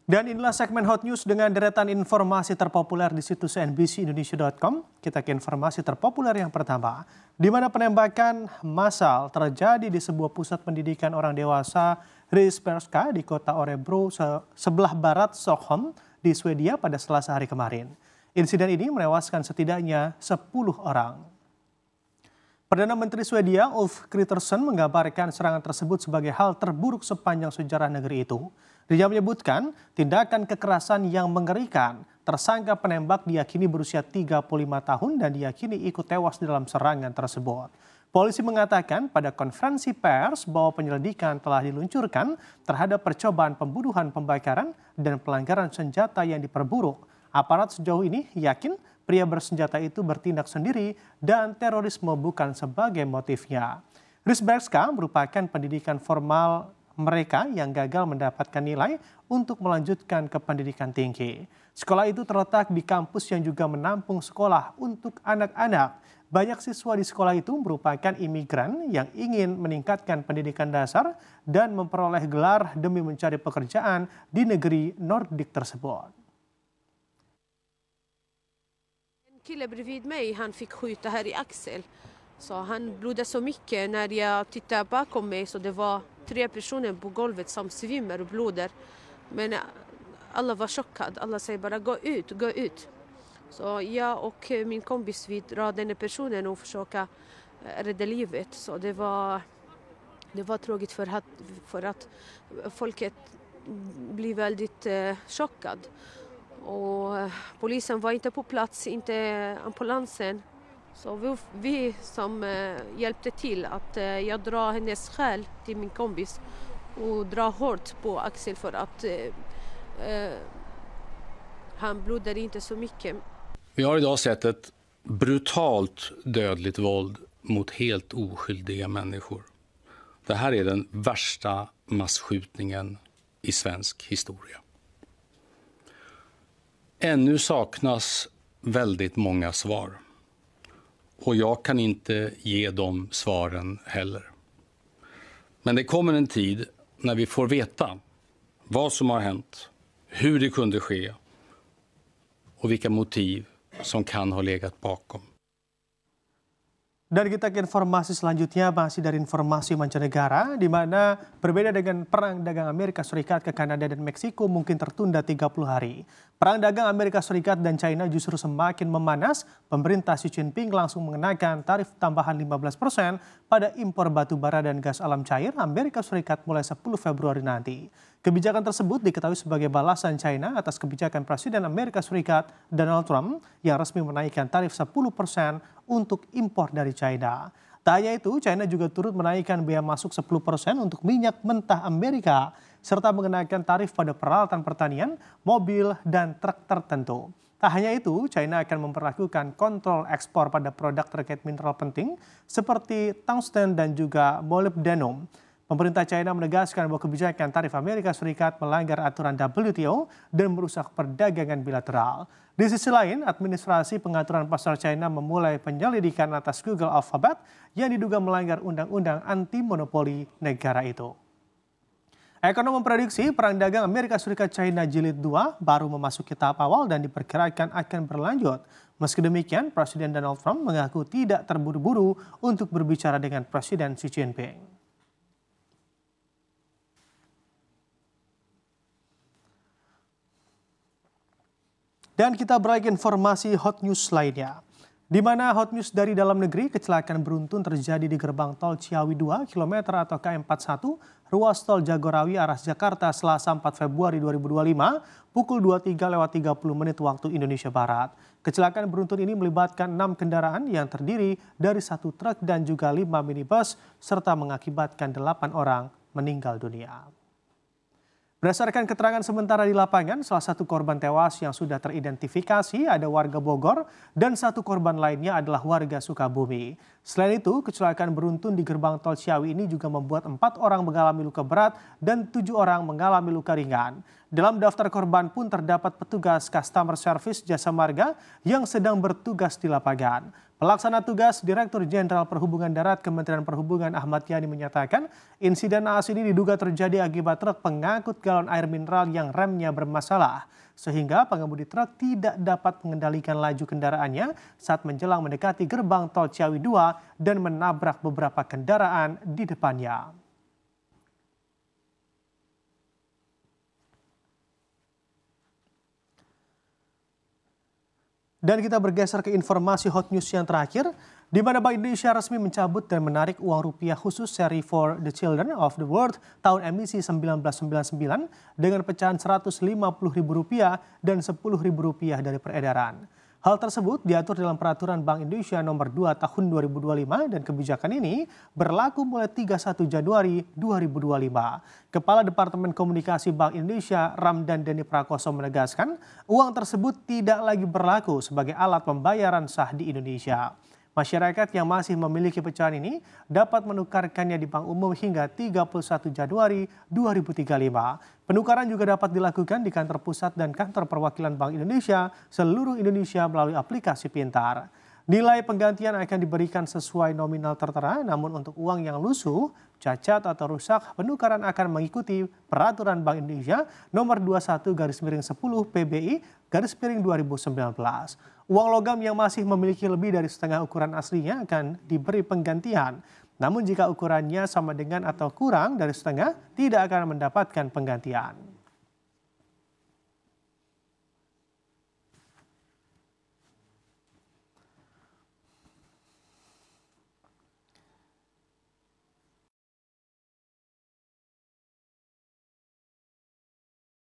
Dan inilah segmen Hot News dengan deretan informasi terpopuler di situs nbcindonesia.com. Kita ke informasi terpopuler yang pertama, di mana penembakan massal terjadi di sebuah pusat pendidikan orang dewasa Risbergska di kota Örebro sebelah barat Stockholm di Swedia pada Selasa hari kemarin. Insiden ini menewaskan setidaknya 10 orang. Perdana Menteri Swedia Ulf Kristersson menggambarkan serangan tersebut sebagai hal terburuk sepanjang sejarah negeri itu. Dia menyebutkan tindakan kekerasan yang mengerikan. Tersangka penembak diyakini berusia 35 tahun dan diyakini ikut tewas dalam serangan tersebut. Polisi mengatakan pada konferensi pers bahwa penyelidikan telah diluncurkan terhadap percobaan pembunuhan, pembakaran, dan pelanggaran senjata yang diperburuk. Aparat sejauh ini yakin pria bersenjata itu bertindak sendiri dan terorisme bukan sebagai motifnya. Risbergska merupakan pendidikan formal mereka yang gagal mendapatkan nilai untuk melanjutkan ke pendidikan tinggi. Sekolah itu terletak di kampus yang juga menampung sekolah untuk anak-anak. Banyak siswa di sekolah itu merupakan imigran yang ingin meningkatkan pendidikan dasar dan memperoleh gelar demi mencari pekerjaan di negeri Nordik tersebut. En kille bredvid mig, han fick skjuta här i axel. Så han blödde så mycket när jag tittade bakom mig, så det var 3 personer på golvet som svimmar och blöder. Men alla var chockade. Alla säger bara gå ut, gå ut. Så jag och min kompis, vi drar den personen och försöka rädda livet. Så det var tråkigt för att folket blir väldigt chockad. Och polisen var inte på plats, inte ambulansen. Så vi som hjälpte till att jag drar hennes själ till min kompis och drar hårt på Axel för att han blödde inte så mycket. Vi har idag sett ett brutalt dödligt våld mot helt oskyldiga människor. Det här är den värsta massskjutningen i svensk historia. Ännu saknas väldigt många svar. Och jag kan inte ge de svaren heller. Men det kommer en tid när vi får veta vad som har hänt, hur det kunde ske och vilka motiv som kan ha legat bakom. Dan kita ke informasi selanjutnya, masih dari informasi mancanegara, di mana berbeda dengan perang dagang Amerika Serikat ke Kanada dan Meksiko mungkin tertunda 30 hari. Perang dagang Amerika Serikat dan China justru semakin memanas. Pemerintah Xi Jinping langsung mengenakan tarif tambahan 15% pada impor batu bara dan gas alam cair Amerika Serikat mulai 10 Februari nanti. Kebijakan tersebut diketahui sebagai balasan China atas kebijakan Presiden Amerika Serikat Donald Trump yang resmi menaikkan tarif 10% untuk impor dari China. Tak hanya itu, China juga turut menaikkan bea masuk 10% untuk minyak mentah Amerika, serta mengenakan tarif pada peralatan pertanian, mobil, dan truk tertentu. Tak hanya itu, China akan memperlakukan kontrol ekspor pada produk terkait mineral penting seperti tungsten dan juga molybdenum. Pemerintah China menegaskan bahwa kebijakan tarif Amerika Serikat melanggar aturan WTO dan merusak perdagangan bilateral. Di sisi lain, administrasi pengaturan pasar China memulai penyelidikan atas Google Alphabet yang diduga melanggar undang-undang anti-monopoli negara itu. Ekonom memprediksi perang dagang Amerika Serikat China Jilid 2 baru memasuki tahap awal dan diperkirakan akan berlanjut. Meski demikian, Presiden Donald Trump mengaku tidak terburu-buru untuk berbicara dengan Presiden Xi Jinping. Dan kita beralih ke informasi hot news lainnya. Di mana hot news dari dalam negeri, kecelakaan beruntun terjadi di gerbang tol Ciawi 2 km atau KM41, ruas tol Jagorawi arah Jakarta Selasa 4 Februari 2025, pukul 23:30 waktu Indonesia Barat. Kecelakaan beruntun ini melibatkan 6 kendaraan yang terdiri dari 1 truk dan juga 5 minibus, serta mengakibatkan 8 orang meninggal dunia. Berdasarkan keterangan sementara di lapangan, salah satu korban tewas yang sudah teridentifikasi ada warga Bogor dan 1 korban lainnya adalah warga Sukabumi. Selain itu, kecelakaan beruntun di gerbang tol Ciawi ini juga membuat 4 orang mengalami luka berat dan 7 orang mengalami luka ringan. Dalam daftar korban pun terdapat petugas customer service Jasa Marga yang sedang bertugas di lapangan. Pelaksana tugas Direktur Jenderal Perhubungan Darat Kementerian Perhubungan Ahmad Yani menyatakan insiden naas ini diduga terjadi akibat truk pengangkut galon air mineral yang remnya bermasalah, sehingga pengemudi truk tidak dapat mengendalikan laju kendaraannya saat menjelang mendekati gerbang tol Ciawi 2 dan menabrak beberapa kendaraan di depannya. Dan kita bergeser ke informasi hot news yang terakhir, di mana Bank Indonesia resmi mencabut dan menarik uang rupiah khusus seri For the Children of the World tahun emisi 1999 dengan pecahan Rp150.000 dan Rp10.000 dari peredaran. Hal tersebut diatur dalam Peraturan Bank Indonesia Nomor 2 Tahun 2025 dan kebijakan ini berlaku mulai 31 Januari 2025. Kepala Departemen Komunikasi Bank Indonesia Ramdan Deni Prakoso menegaskan uang tersebut tidak lagi berlaku sebagai alat pembayaran sah di Indonesia. Masyarakat yang masih memiliki pecahan ini dapat menukarkannya di Bank Umum hingga 31 Januari 2035. Penukaran juga dapat dilakukan di kantor pusat dan kantor perwakilan Bank Indonesia seluruh Indonesia melalui aplikasi pintar. Nilai penggantian akan diberikan sesuai nominal tertera, namun untuk uang yang lusuh, cacat atau rusak, penukaran akan mengikuti Peraturan Bank Indonesia Nomor 21/10 PBI /2019. Uang logam yang masih memiliki lebih dari setengah ukuran aslinya akan diberi penggantian. Namun jika ukurannya sama dengan atau kurang dari setengah, tidak akan mendapatkan penggantian.